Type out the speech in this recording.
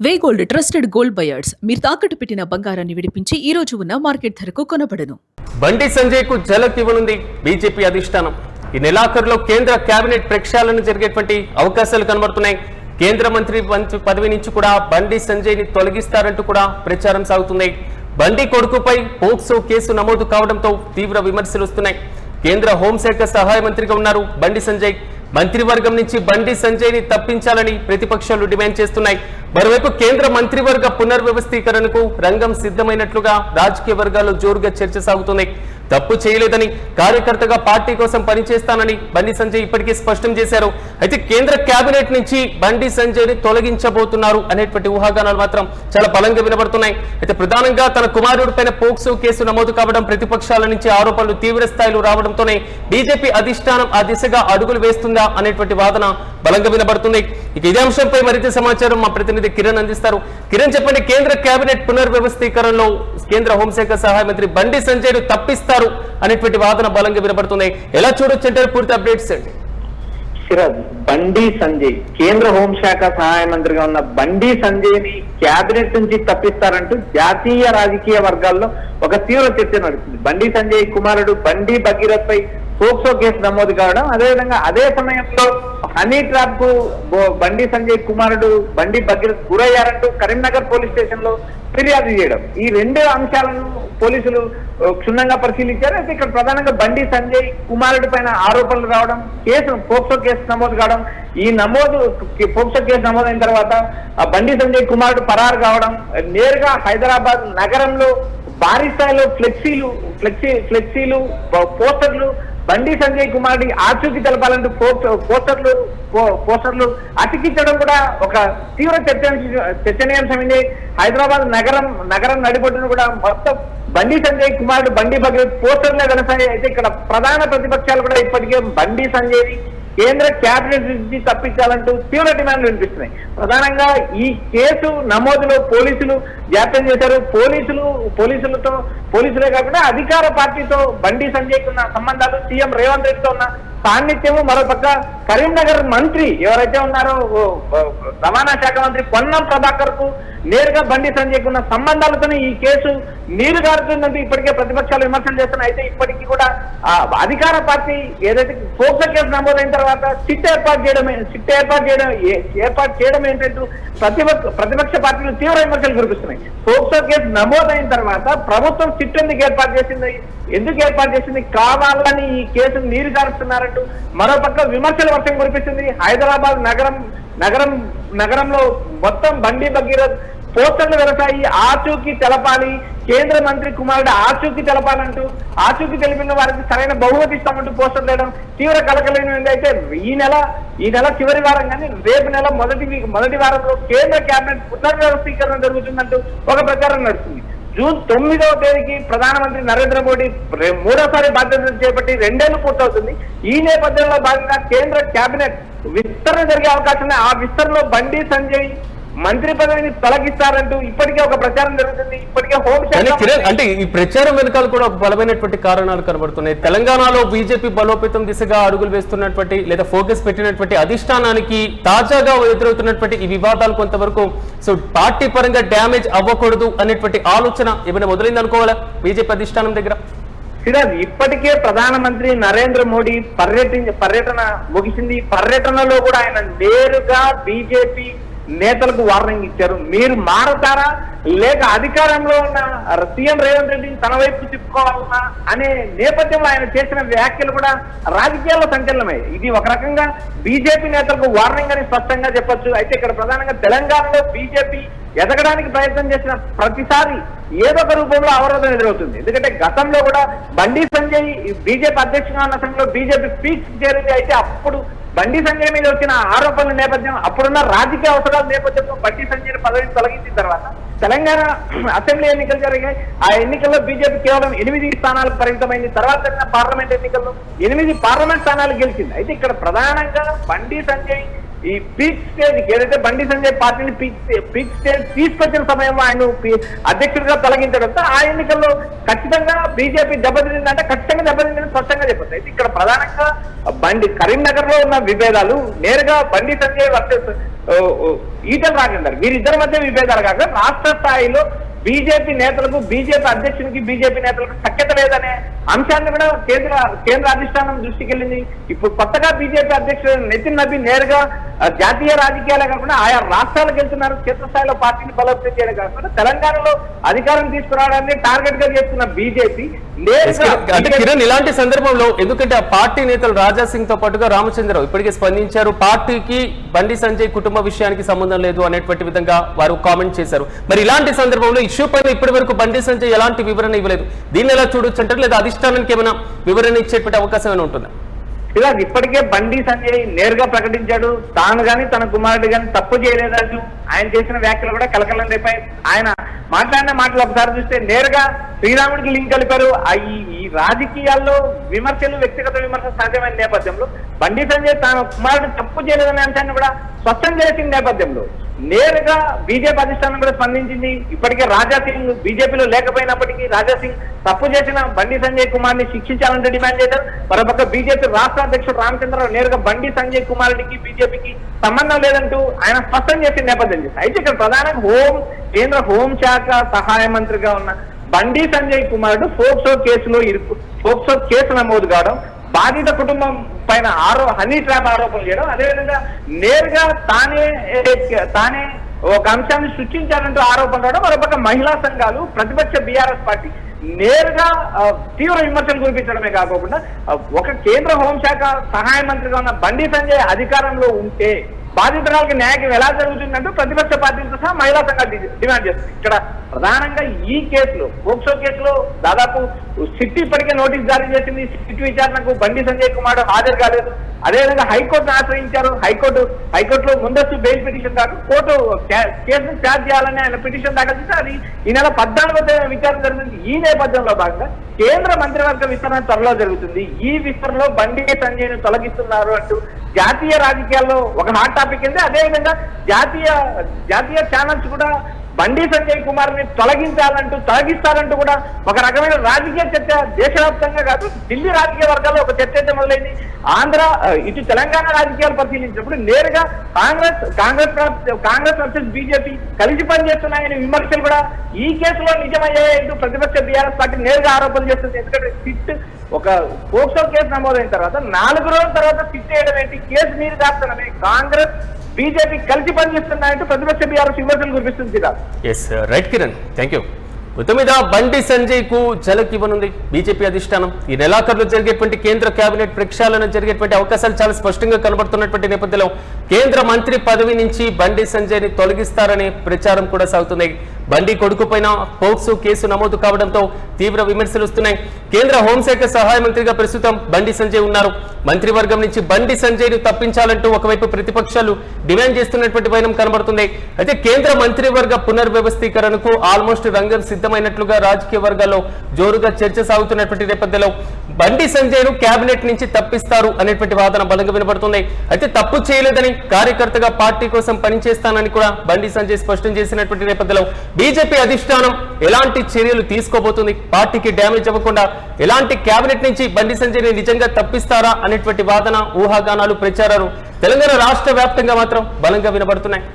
వే gold trusted gold buyers మీరు తాకట్టు పెట్టిన బంగారాన్ని విడిపించి ఈ రోజు ఉన్న మార్కెట్ ధరకు కొనబడను. బండి సంజయ్ కు ఝలక్ ఇవ్వనుంది బీజేపీ అధిష్టానం. ఈ నెలాఖరులో కేంద్ర కేబినెట్ ప్రక్షాళన జరిగేటువంటి అవకాశాలు కనబడుతున్నాయి. కేంద్ర మంత్రి పదవి నుంచి కూడా బండి సంజయ్ ని తొలగిస్తారంటూ కూడా ప్రచారం సాగుతుంది. బండి కొడుకుపై పోక్సో కేసు నమోదు కావడంతో తీవ్ర విమర్శలు వస్తున్నాయి. కేంద్ర హోంశాఖ సహాయ మంత్రిగా ఉన్నారు బండి సంజయ్. మంత్రివర్గం నుంచి బండి సంజయ్ ని తప్పించాలని ప్రతిపక్షాలు డిమాండ్ చేస్తున్నాయి. మరోవైపు కేంద్ర మంత్రివర్గ పునర్వ్యవస్థీకరణకు రంగం సిద్ధమైనట్లుగా రాజకీయ వర్గాల్లో జోరుగా చర్చ సాగుతుంది. తప్పు చేయలేదని, కార్యకర్తగా పార్టీ కోసం పనిచేస్తానని బండి సంజయ్ ఇప్పటికే స్పష్టం చేశారు. అయితే కేంద్ర కేబినెట్ నుంచి బండి సంజయ్ ని తొలగించబోతున్నారు అనేటువంటి ఊహాగానాలు మాత్రం చాలా బలంగా వినబడుతున్నాయి. అయితే ప్రధానంగా తన కుమారుడిపైన పోక్సో కేసు నమోదు కావడం, ప్రతిపక్షాల నుంచి ఆరోపణలు తీవ్ర స్థాయిలో రావడంతోనే బీజేపీ అధిష్టానం ఆ దిశగా అడుగులు వేస్తుందా అనేటువంటి వాదన బలంగా వినబడుతుంది. ఇక ఇదే అంశంపై మరింత సమాచారం మా ప్రతినిధి కిరణ్ అందిస్తారు. కిరణ్, చెప్పండి, కేంద్ర కేబినెట్ పునర్వ్యవస్థీకరణలో కేంద్ర హోంశాఖ సహాయ మంత్రి బండి సంజయ్ ను తప్పిస్తారు అనేటువంటి వాదన బలంగా వినబడుతుంది. ఎలా చూడొచ్చు అంటే పూర్తి అప్డేట్స్ అండి. బండి సంజయ్ కేంద్ర హోంశాఖ సహాయ మంత్రిగా ఉన్న బండి సంజయ్ ని క్యాబినెట్ నుంచి తప్పిస్తారంటూ జాతీయ రాజకీయ వర్గాల్లో ఒక తీవ్ర చర్చ నడుస్తుంది. బండి సంజయ్ కుమారుడు బండి భగీరథ్ పై పోక్సో కేసు నమోదు కావడం, అదేవిధంగా అదే సమయంలో హనీ ట్రాప్ కు బండి సంజయ్ కుమారుడు బండి భగీరథ్ గురయ్యారంటూ కరీంనగర్ పోలీస్ స్టేషన్ లో ఫిర్యాదు చేయడం, ఈ రెండు అంశాలను పోలీసులు క్షుణ్ణంగా పరిశీలించారు. అయితే ఇక్కడ ప్రధానంగా బండి సంజయ్ కుమారుడి పైన ఆరోపణలు రావడం, పోక్సో కేసు నమోదు కావడం, ఈ పోక్సో కేసు నమోదైన తర్వాత బండి సంజయ్ కుమారుడు పరారు కావడం, నేరుగా హైదరాబాద్ నగరంలో భారీ స్థాయిలో ఫ్లెక్సీలు పోస్టర్లు బండి సంజయ్ కుమార్ని ఆచూకీ తెలపాలంటూ పోస్టర్లు అతికించడం కూడా ఒక తీవ్ర చర్చనీయాంశమైంది. హైదరాబాద్ నగరం నడిబొడ్డును కూడా మొత్తం బండి సంజయ్ కుమారుడు బండి భగీరథ్ పోస్టర్లే వెనసాయి. అయితే ఇక్కడ ప్రధాన ప్రతిపక్షాలు కూడా ఇప్పటికే బండి సంజయ్ కేంద్ర క్యాబినెట్ నుంచి తప్పించాలంటూ తీవ్ర డిమాండ్లు వినిపిస్తున్నాయి. ప్రధానంగా ఈ కేసు నమోదులో పోలీసులు జాప్యం చేశారు. పోలీసులే కాకుండా అధికార పార్టీతో బండి సంజయ్ ఉన్న సంబంధాలు, సీఎం రేవంత్ రెడ్డితో ఉన్న సాన్నిధ్యము, మరోపక్క కరీంనగర్ మంత్రి ఎవరైతే ఉన్నారో రవాణా శాఖ మంత్రి పొన్నం ప్రభాకర్ కు నేరుగా బండి సంజయ్ ఉన్న సంబంధాలతోనే ఈ కేసు నీరు గారుతుందంటూ ఇప్పటికే ప్రతిపక్షాలు విమర్శలు చేస్తున్నాయి. అయితే ఇప్పటికీ కూడా అధికార పార్టీ ఏదైతే పోక్సో కేసు నమోదైన తర్వాత సిట్ ఏర్పాటు చేయడం ఏంటంటూ ప్రతిపక్ష పార్టీలు తీవ్ర విమర్శలు కురిపిస్తున్నాయి. పోక్సో కేసు నమోదైన తర్వాత ప్రభుత్వం సిట్ ఎందుకు ఏర్పాటు చేసింది, కావాలని ఈ కేసును నీరు గారుస్తున్నారంటూ మరోపక్క విమర్శల వర్షం కురిపిస్తుంది. హైదరాబాద్ నగరంలో మొత్తం బండి భగీరథ్ పోస్టర్లు వెరసాయి, ఆచూకీ తెలపాలి, కేంద్ర మంత్రి కుమారుడు ఆచూకీ తెలపాలంటూ, ఆచూకీ తెలిపిన వారికి సరైన బహుమతి ఇస్తామంటూ పోస్టర్లు వేయడం తీవ్ర కలకలైనది. అయితే ఈ నెల చివరి వారం కానీ రేపు నెల మొదటి వారంలో కేంద్ర కేబినెట్ పునర్వ్యవస్థీకరణ జరుగుతుందంటూ ఒక ప్రచారం నడుస్తుంది. జూన్ 9వ తేదీకి ప్రధానమంత్రి నరేంద్ర మోడీ మూడోసారి బాధ్యతలు చేపట్టి 2 ఏళ్లు పూర్తవుతుంది. ఈ నేపథ్యంలో భాగంగా కేంద్ర కేబినెట్ విస్తరణ జరిగే అవకాశం ఉంది. ఆ విస్తరణలో బండి సంజయ్ మంత్రి పదవిని తొలగిస్తారంటూ ఇప్పటికే ఒక ప్రచారం జరుగుతుంది. ఇప్పటికే హోంశాఖ అంటే ఈ ప్రచారం వెనకాల కూడా ఒక బలమైనటువంటి కారణాలు కనబడుతున్నాయి. తెలంగాణలో బీజేపీ బలోపేతం దిశగా అడుగులు వేస్తున్నటువంటి లేదా ఫోకస్ పెట్టినటువంటి అధిష్టానానికి తాజాగా ఎదురవుతున్నటువంటి ఈ వివాదాలు కొంతవరకు పార్టీ పరంగా డ్యామేజ్ అవ్వకూడదు అనేటువంటి ఆలోచన ఏమైనా మొదలైంది అనుకోవాలా బీజేపీ అధిష్టానం దగ్గర? ఇప్పటికే ప్రధానమంత్రి నరేంద్ర మోడీ పర్యటన ముగిసింది. పర్యటనలో కూడా ఆయన నేరుగా బీజేపీ నేతలకు వార్నింగ్ ఇచ్చారు. మీరు మారతారా లేక అధికారంలో ఉన్న సీఎం రేవంత్ రెడ్డిని తన వైపు తిప్పుకోవాలన్నా అనే నేపథ్యంలో ఆయన చేసిన వ్యాఖ్యలు కూడా రాజకీయాల్లో సంచలనమే. ఇది ఒక రకంగా బీజేపీ నేతలకు వార్నింగ్ అని స్పష్టంగా చెప్పొచ్చు. అయితే ఇక్కడ ప్రధానంగా తెలంగాణలో బీజేపీ ఎదగడానికి ప్రయత్నం చేసిన ప్రతిసారి ఏదో ఒక రూపంలో అవరోధం ఎదురవుతుంది. ఎందుకంటే గతంలో కూడా బండి సంజయ్ బీజేపీ అధ్యక్షుగా ఉన్న సమయంలో బీజేపీ పీక్స్ చేరింది. అయితే అప్పుడు బండి సంజయ్ మీద వచ్చిన ఆరోపణల నేపథ్యం, అప్పుడున్న రాజకీయ అవసరాల నేపథ్యంలో బండి సంజయ్ పదవిని తొలగించిన తర్వాత తెలంగాణ అసెంబ్లీ ఎన్నికలు జరిగాయి. ఆ ఎన్నికల్లో బీజేపీ కేవలం 8 స్థానాలకు పరిమితమైంది. తర్వాత జరిగిన పార్లమెంట్ ఎన్నికల్లో 8 పార్లమెంట్ స్థానాలు గెలిచింది. అయితే ఇక్కడ ప్రధానంగా బండి సంజయ్ ఈ పీక్ స్టేజ్ ఏదైతే బండి సంజయ్ పార్టీని పీక్ స్టేజ్ తీసుకొచ్చిన సమయంలో ఆయన అధ్యక్షుడిగా తొలగించడంతో ఆ ఎన్నికల్లో ఖచ్చితంగా బీజేపీ దెబ్బతిందంటే ఖచ్చితంగా దెబ్బతిందని స్పష్టంగా చెప్పొచ్చు. అయితే ఇక్కడ ప్రధానంగా కరీంనగర్ లో ఉన్న విభేదాలు నేరుగా బండి సంజయ్ వర్సెస్ ఈటెల రాజేందర్ వీరిద్దరి మధ్య విభేదాలు కాక రాష్ట్ర స్థాయిలో బీజేపీ నేతలకు బీజేపీ అధ్యక్షునికి బీజేపీ నేతలకు సఖ్యత లేదనే అంశాన్ని కూడా కేంద్ర అధిష్టానం దృష్టికి వెళ్ళింది. ఇప్పుడు కొత్తగా బీజేపీ అధ్యక్షుడు నితిన్ నబీన్ నేరుగా జాతీయ రాజకీయాలే కాకుండా ఆయా రాష్ట్రాలకు వెళ్తున్నారు. క్షేత్రస్థాయిలో పార్టీని బలోపేతం చేయడం కాకుండా తెలంగాణలో అధికారం తీసుకురావడాన్ని టార్గెట్ గా చేస్తున్న బీజేపీ అంటే కిరణ్, ఇలాంటి సందర్భంలో ఎందుకంటే ఆ పార్టీ నేతలు రాజా సింగ్ తో పాటుగా రామచంద్రరావు ఇప్పటికే స్పందించారు. పార్టీకి బండి సంజయ్ కుటుంబ విషయానికి సంబంధం లేదు అనేటువంటి విధంగా వారు కామెంట్ చేశారు. మరి ఇలాంటి సందర్భంలో ఇష్యూ పైన ఇప్పటి వరకు బండి సంజయ్ ఎలాంటి వివరణ ఇవ్వలేదు. దీన్ని ఎలా చూడొచ్చు అంటారు, లేదా అధిష్టానానికి ఏమైనా వివరణ ఇచ్చేటువంటి అవకాశం ఏమైనా ఉంటుందా? ఇలా ఇప్పటికే బండి సంజయ్ నేరుగా ప్రకటించాడు తాను గాని తన కుమారుడు గాని తప్పు చేయలేదంటూ. ఆయన చేసిన వ్యాఖ్యలు కూడా కలకలం రేపాయి. ఆయన మాట్లాడిన మాటలు ఒకసారి చూస్తే నేరుగా శ్రీరాముడికి లింక్ కలిపారు. ఈ రాజకీయాల్లో విమర్శలు, వ్యక్తిగత విమర్శలు సాధ్యమైన నేపథ్యంలో బండి సంజయ్ తన కుమారుడు తప్పు చేయలేదనే అంశాన్ని కూడా స్పష్టం చేసిన నేపథ్యంలో నేరుగా బీజేపీ అధిష్టానం కూడా స్పందించింది. ఇప్పటికే రాజా సింగ్ బీజేపీలో లేకపోయినప్పటికీ రాజా సింగ్ తప్పు చేసిన బండి సంజయ్ కుమార్ని శిక్షించాలంటే డిమాండ్ చేశారు. మరోపక్క బీజేపీ రాష్ట్ర అధ్యక్షుడు రామచంద్రరావు నేరుగా బండి సంజయ్ కుమారుడికి బీజేపీకి సంబంధం లేదంటూ ఆయన స్పష్టం చేసిన నేపథ్యం చేశారు. అయితే ఇక్కడ ప్రధానంగా కేంద్ర హోంశాఖ సహాయ మంత్రిగా ఉన్న బండి సంజయ్ కుమారుడు పోక్సో కేసు నమోదు కావడం, బాధిత కుటుంబం పైన హనీ ట్రాప్ ఆరోపణలు చేయడం, అదేవిధంగా నేరుగా తానే ఒక అంశాన్ని సృష్టించారంటూ ఆరోపణలు రావడం, మరోపక్క మహిళా సంఘాలు, ప్రతిపక్ష బీఆర్ఎస్ పార్టీ నేరుగా తీవ్ర విమర్శలు కురిపించడమే కాకుండా ఒక కేంద్ర హోంశాఖ సహాయ మంత్రిగా ఉన్న బండి సంజయ్ అధికారంలో ఉంటే బాధితురాలకి న్యాయం ఎలా జరుగుతుందంటూ ప్రతిపక్ష పార్టీలతో సహా మహిళా సంఘాలు డిమాండ్ చేస్తుంది. ఇక్కడ ప్రధానంగా ఈ కేసులో, పోక్సో కేసులో దాదాపు సిట్ ఇప్పటికే నోటీస్ జారీ చేసింది. సిట్ విచారణకు బండి సంజయ్ కుమార్ హాజరు కాలేదు. అదేవిధంగా హైకోర్టును ఆశ్రయించారు. హైకోర్టులో ముందస్తు బెయిల్ పిటిషన్ దాకా కోర్టు కేసును ఛార్జ్ చేయాలని ఆయన పిటిషన్ దాఖలు చేస్తే అది ఈ నెల 14వ విచారణ జరుగుతుంది. ఈ నేపథ్యంలో భాగంగా కేంద్ర మంత్రివర్గ విస్తరణ త్వరలో జరుగుతుంది. ఈ విస్తరణలో బండి సంజయ్ ను తొలగిస్తున్నారు అంటూ జాతీయ రాజకీయాల్లో ఒక హాట్ టాపిక్ ఉంది. అదేవిధంగా జాతీయ ఛానల్స్ కూడా బండి సంజయ్ కుమార్ ని తొలగిస్తారంటూ కూడా ఒక రకమైన రాజకీయ చర్చ దేశవ్యాప్తంగా కాదు ఢిల్లీ రాజకీయ వర్గాల్లో ఒక చర్చ అయితే మొదలైంది. ఇటు తెలంగాణ రాజకీయాలు పరిశీలించినప్పుడు నేరుగా కాంగ్రెస్ వర్సెస్ బీజేపీ కలిసి పనిచేస్తున్నాయని విమర్శలు కూడా ఈ కేసులో నిజమయ్యాయంటూ ప్రతిపక్ష బీఆర్ఎస్ పార్టీ నేరుగా ఆరోపణలు చేస్తుంది. ఎందుకంటే సిట్ ఒక పోక్సో కేసు నమోదైన తర్వాత 4 రోజుల తర్వాత సిట్ చేయడం ఏంటి, కేసు మీరు కాస్తానని కాంగ్రెస్ బీజేపీ కలిసి పనిచేస్తున్నాయంటూ ప్రతిపక్ష బీఆర్ఎస్ విమర్శలు కురిపిస్తుంది. Right Kiran, thank you. మొత్తం మీద బండి సంజయ్ కు ఝలక్ ఇవ్వనుంది బీజేపీ అధిష్టానం. ఈ నెలాఖరులో జరిగేటువంటి కేంద్ర కేబినెట్ ప్రక్షాళన జరిగేటువంటి అవకాశాలు చాలా స్పష్టంగా కనబడుతున్నటువంటి నేపథ్యంలో కేంద్ర మంత్రి పదవి నుంచి బండి సంజయ్ ని తొలగిస్తారనే ప్రచారం కూడా సాగుతుంది. బండి కొడుకు పైన పోక్సో కేసు నమోదు కావడంతో తీవ్ర విమర్శలు వస్తున్నాయి. కేంద్ర హోంశాఖ సహాయ మంత్రిగా ప్రస్తుతం బండి సంజయ్ ఉన్నారు. మంత్రివర్గం నుంచి బండి సంజయ్ ను తప్పించాలంటూ ఒకవైపు ప్రతిపక్షాలు డిమాండ్ చేస్తున్నటువంటి వైనం కనబడుతుంది. అయితే కేంద్ర మంత్రివర్గ పునర్వ్యవస్థీకరణకు ఆల్మోస్ట్ రంగం సిద్ధమైనట్లుగా రాజకీయ వర్గాల్లో జోరుగా చర్చ సాగుతున్నటువంటి నేపథ్యంలో బండి సంజయ్ ను కేబినెట్ నుంచి తప్పిస్తారు అనేటువంటి వాదన బలంగా వినబడుతుంది. అయితే తప్పు చేయలేదని, కార్యకర్తగా పార్టీ కోసం పనిచేస్తానని కూడా బండి సంజయ్ స్పష్టం చేసినటువంటి నేపథ్యంలో బీజేపీ అధిష్టానం ఎలాంటి చర్యలు తీసుకోబోతుంది, పార్టీకి డ్యామేజ్ అవ్వకుండా ఎలాంటి కేబినెట్ నుంచి బండి సంజయ్ ని నిజంగా తప్పిస్తారా అనేటువంటి వాదన, ఊహాగానాలు, ప్రచారాలు తెలంగాణ రాష్ట్ర వ్యాప్తంగా మాత్రం బలంగా వినబడుతున్నాయి.